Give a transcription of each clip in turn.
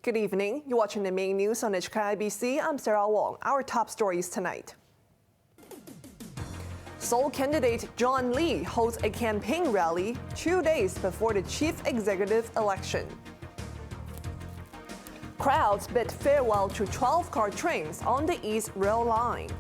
Good evening. You're watching the main news on HKIBC. I'm Sarah Wong. Our top stories tonight. Seoul candidate John Lee holds a campaign rally 2 days before the chief executive election. Crowds bid farewell to 12-car trains on the East Rail Line.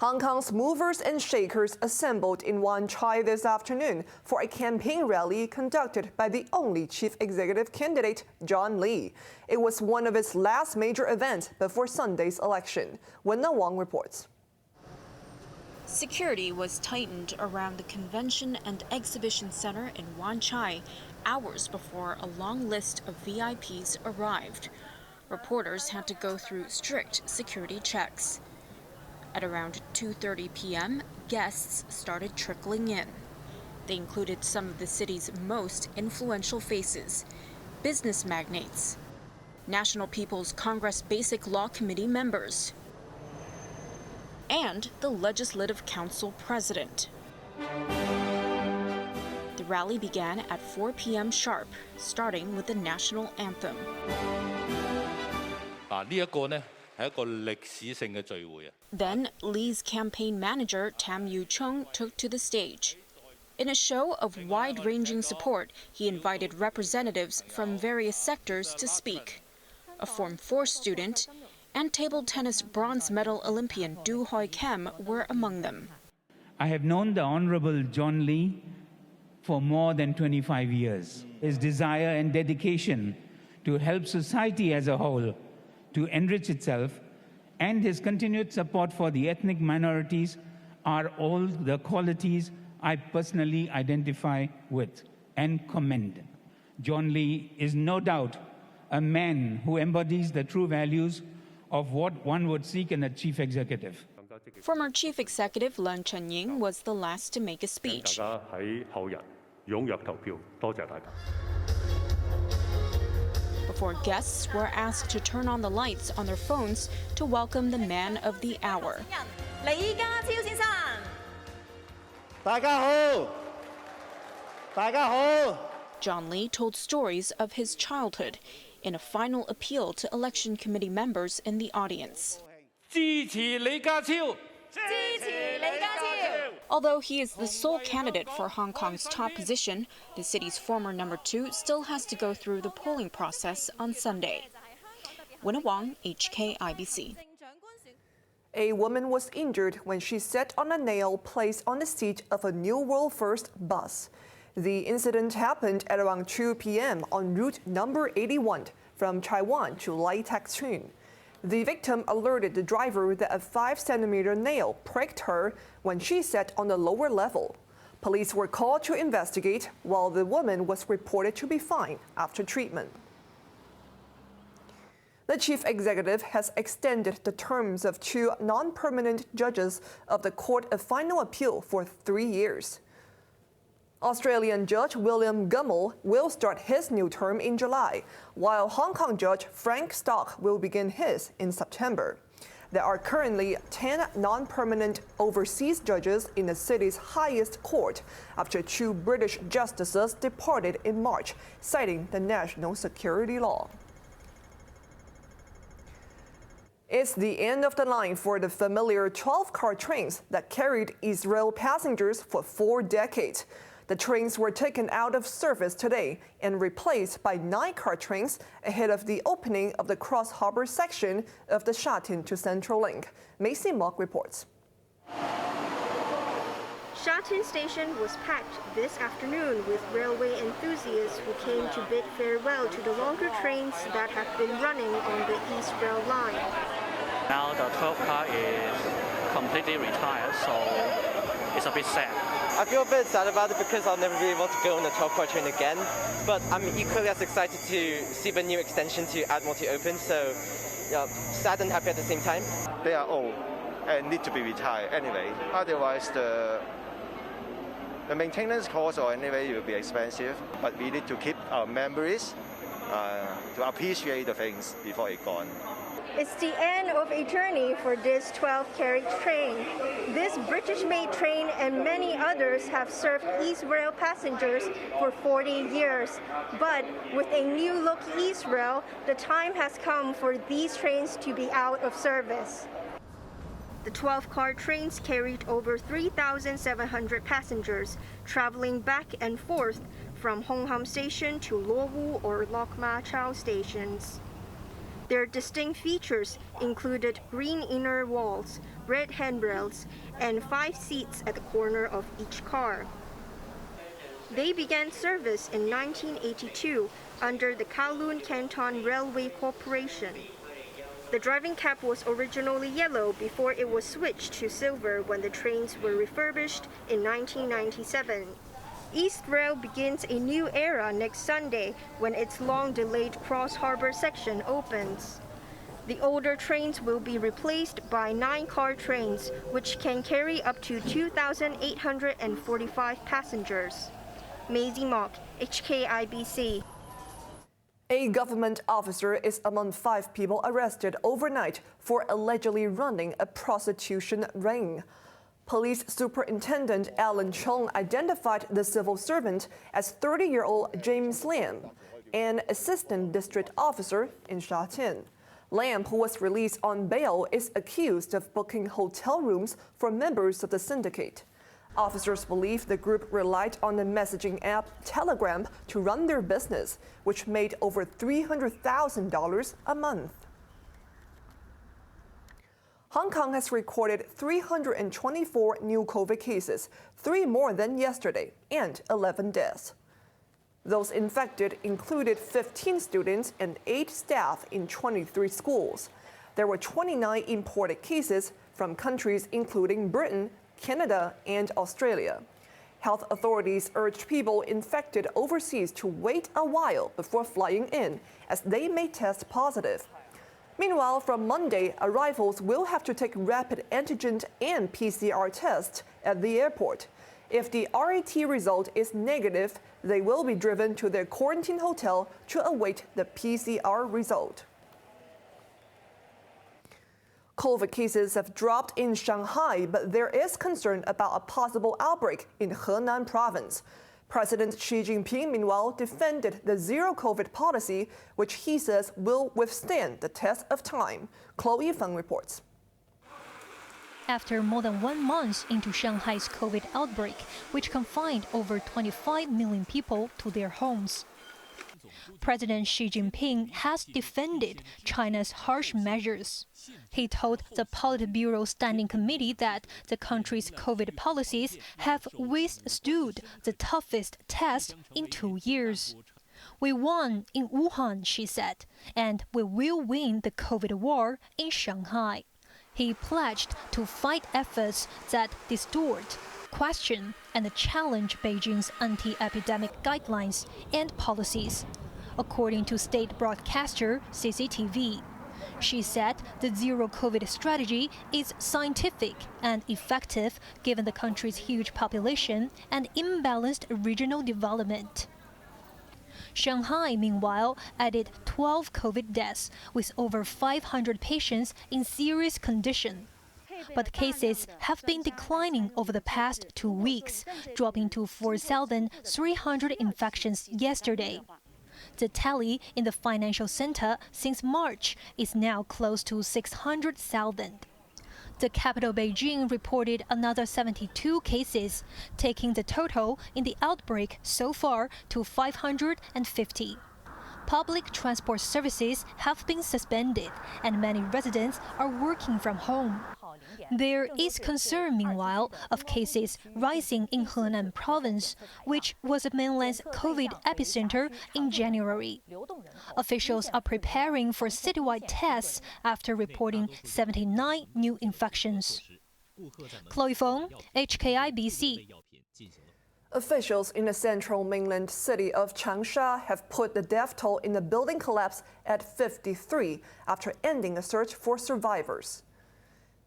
Hong Kong's movers and shakers assembled in Wan Chai this afternoon for a campaign rally conducted by the only chief executive candidate, John Lee. It was one of his last major events before Sunday's election. Wong reports. Security was tightened around the Convention and Exhibition Center in Wan Chai hours before a long list of VIPs arrived. Reporters had to go through strict security checks. At around 2:30 p.m., guests started trickling in. They included some of the city's most influential faces, business magnates, National People's Congress Basic Law Committee members, and the Legislative Council president. The rally began at 4 p.m. sharp, starting with the national anthem. Then, Lee's campaign manager, Tam Yu-chung, took to the stage. In a show of wide-ranging support, he invited representatives from various sectors to speak. A Form 4 student and table tennis bronze medal Olympian Du Hoi Kem were among them. I have known the Honorable John Lee for more than 25 years. His desire and dedication to help society as a whole to enrich itself and his continued support for the ethnic minorities are all the qualities I personally identify with and commend. John Lee is no doubt a man who embodies the true values of what one would seek in a chief executive. Former Chief Executive Leung Chun-ying was the last to make a speech. Before guests were asked to turn on the lights on their phones to welcome the man of the hour. John Lee told stories of his childhood in a final appeal to election committee members in the audience. Although he is the sole candidate for Hong Kong's top position, the city's former number 2 still has to go through the polling process on Sunday. Wong, HKIBC. A woman was injured when she sat on a nail placed on the seat of a New World First bus. The incident happened at around 2 p.m. on route number 81 from Taiwan to Lai Tak Chun. The victim alerted the driver that a 5-centimeter nail pricked her when she sat on the lower level. Police were called to investigate, while the woman was reported to be fine after treatment. The chief executive has extended the terms of 2 non-permanent judges of the Court of Final Appeal for 3 years. Australian Judge William Gummel will start his new term in July, while Hong Kong Judge Frank Stock will begin his in September. There are currently 10 non-permanent overseas judges in the city's highest court after 2 British justices departed in March, citing the national security law. It's the end of the line for the familiar 12-car trains that carried Israel passengers for 4 decades. The trains were taken out of service today and replaced by 9-car trains ahead of the opening of the cross-harbor section of the Shatin to Central Link. Macy Mock reports. Shatin Station was packed this afternoon with railway enthusiasts who came to bid farewell to the longer trains that have been running on the East Rail Line. Now the 12 car is completely retired, so it's a bit sad. I feel a bit sad about it because I'll never be able to go on the 12-car train again, but I'm equally as excited to see the new extension to Admiralty open, so yeah, sad and happy at the same time. They are old and need to be retired anyway. Otherwise, the maintenance cost or anyway will be expensive, but we need to keep our memories to appreciate the things before it's gone. It's the end of a journey for this 12-carriage train. This British-made train and many others have served East Rail passengers for 40 years. But with a new-look East Rail, the time has come for these trains to be out of service. The 12-car trains carried over 3,700 passengers, traveling back and forth from Hongham Station to Luowu or Lok Ma Chau stations. Their distinct features included green inner walls, red handrails, and 5 seats at the corner of each car. They began service in 1982 under the Kowloon Canton Railway Corporation. The driving cap was originally yellow before it was switched to silver when the trains were refurbished in 1997. East Rail begins a new era next Sunday when its long-delayed Cross Harbour section opens. The older trains will be replaced by 9-car trains, which can carry up to 2,845 passengers. Maisie Mock, HKIBC. A government officer is among 5 people arrested overnight for allegedly running a prostitution ring. Police Superintendent Alan Chong identified the civil servant as 30-year-old James Lam, an assistant district officer in Shatin. Lam, who was released on bail, is accused of booking hotel rooms for members of the syndicate. Officers believe the group relied on the messaging app Telegram to run their business, which made over $300,000 a month. Hong Kong has recorded 324 new COVID cases, 3 more than yesterday, and 11 deaths. Those infected included 15 students and 8 staff in 23 schools. There were 29 imported cases from countries including Britain, Canada, and Australia. Health authorities urged people infected overseas to wait a while before flying in, as they may test positive. Meanwhile, from Monday, arrivals will have to take rapid antigen and PCR tests at the airport. If the RAT result is negative, they will be driven to their quarantine hotel to await the PCR result. COVID cases have dropped in Shanghai, but there is concern about a possible outbreak in Henan province. President Xi Jinping, meanwhile, defended the zero-COVID policy, which he says will withstand the test of time. Chloe Feng reports. After more than 1 month into Shanghai's COVID outbreak, which confined over 25 million people to their homes, President Xi Jinping has defended China's harsh measures. He told the Politburo Standing Committee that the country's COVID policies have withstood the toughest test in 2 years. We won in Wuhan, Xi said, and we will win the COVID war in Shanghai. He pledged to fight efforts that distort, question, and challenge Beijing's anti-epidemic guidelines and policies, according to state broadcaster CCTV. She said the zero-COVID strategy is scientific and effective given the country's huge population and imbalanced regional development. Shanghai, meanwhile, added 12 COVID deaths, with over 500 patients in serious condition. But cases have been declining over the past 2 weeks, dropping to 4,300 infections yesterday. The tally in the financial center since March is now close to 600,000. The capital Beijing reported another 72 cases, taking the total in the outbreak so far to 550. Public transport services have been suspended, and many residents are working from home. There is concern, meanwhile, of cases rising in Henan province, which was the mainland's COVID epicenter in January. Officials are preparing for citywide tests after reporting 79 new infections. Chloe Fong, HKIBC. Officials in the central mainland city of Changsha have put the death toll in the building collapse at 53 after ending a search for survivors.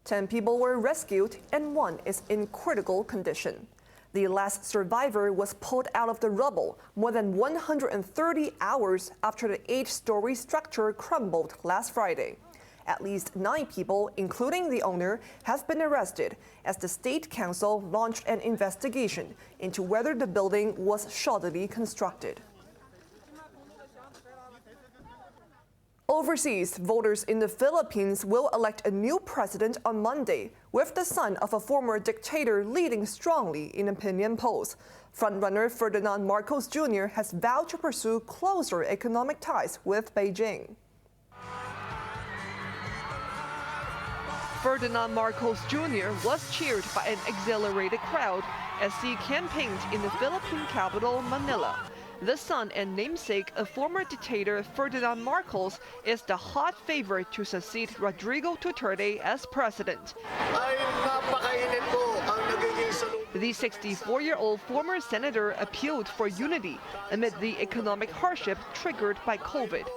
10 people were rescued and 1 is in critical condition. The last survivor was pulled out of the rubble more than 130 hours after the 8-story structure crumbled last Friday. At least 9 people, including the owner, have been arrested as the State Council launched an investigation into whether the building was shoddily constructed. Overseas, voters in the Philippines will elect a new president on Monday, with the son of a former dictator leading strongly in opinion polls. Frontrunner Ferdinand Marcos Jr. has vowed to pursue closer economic ties with Beijing. Ferdinand Marcos Jr. was cheered by an exhilarated crowd as he campaigned in the Philippine capital, Manila. The son and namesake of former dictator Ferdinand Marcos is the hot favorite to succeed Rodrigo Duterte as president. The 64-year-old former senator appealed for unity amid the economic hardship triggered by COVID.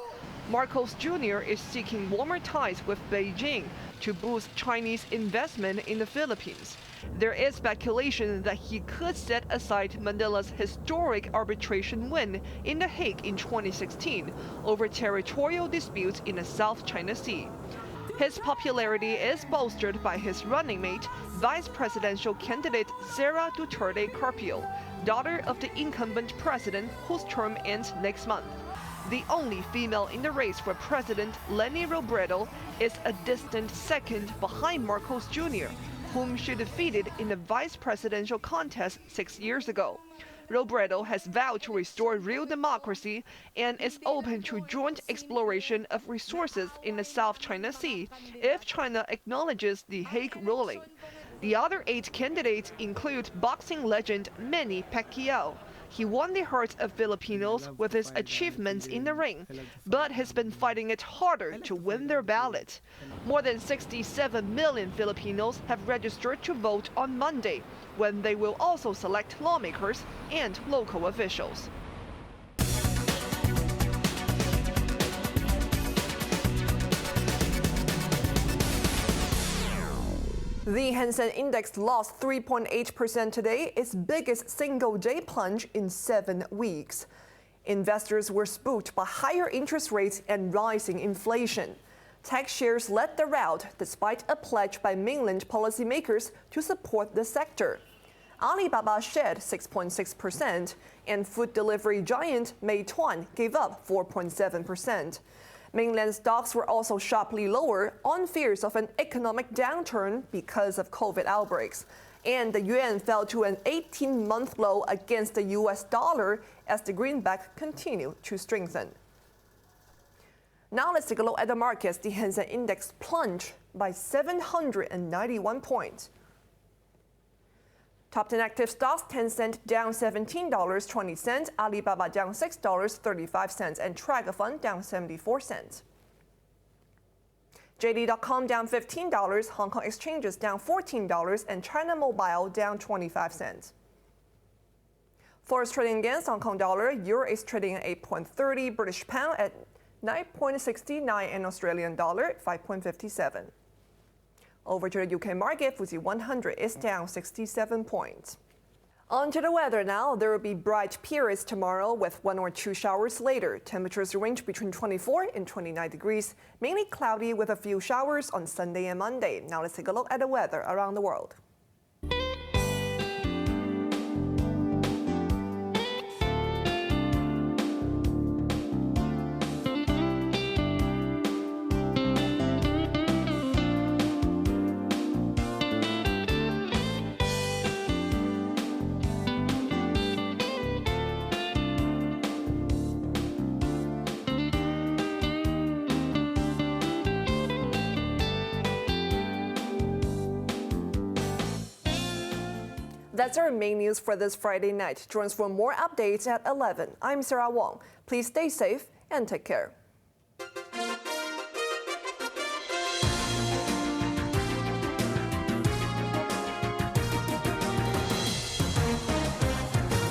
Marcos Jr. is seeking warmer ties with Beijing to boost Chinese investment in the Philippines. There is speculation that he could set aside Manila's historic arbitration win in The Hague in 2016 over territorial disputes in the South China Sea. His popularity is bolstered by his running mate, vice presidential candidate Sara Duterte Carpio, daughter of the incumbent president whose term ends next month. The only female in the race for president, Leni Robredo, is a distant second behind Marcos Jr., whom she defeated in the vice presidential contest 6 years ago. Robredo has vowed to restore real democracy and is open to joint exploration of resources in the South China Sea if China acknowledges the Hague ruling. The other 8 candidates include boxing legend Manny Pacquiao. He won the hearts of Filipinos with his achievements in the ring, but has been fighting it harder to win their ballot. More than 67 million Filipinos have registered to vote on Monday, when they will also select lawmakers and local officials. The Hang Seng Index lost 3.8% today, its biggest single-day plunge in 7 weeks. Investors were spooked by higher interest rates and rising inflation. Tech shares led the rout despite a pledge by mainland policymakers to support the sector. Alibaba shed 6.6%, and food delivery giant Meituan gave up 4.7%. Mainland stocks were also sharply lower on fears of an economic downturn because of COVID outbreaks. And the yuan fell to an 18-month low against the US dollar as the greenback continued to strengthen. Now let's take a look at the markets. The Hang Seng Index plunged by 791 points. Top 10 active stocks: Tencent down $17.20, Alibaba down $6.35, and Tracker Fund down 74 cents. JD.com down $15, Hong Kong Exchanges down $14, and China Mobile down 25 cents. Forex trading against Hong Kong dollar, Euro is trading at 8.30, British pound at 9.69, and Australian dollar at 5.57. Over to the UK market, FTSE 100 is down 67 points. On to the weather now. There will be bright periods tomorrow with 1 or 2 showers later. Temperatures range between 24 and 29 degrees, mainly cloudy with a few showers on Sunday and Monday. Now let's take a look at the weather around the world. That's our main news for this Friday night. Join us for more updates at 11. I'm Sarah Wong. Please stay safe and take care.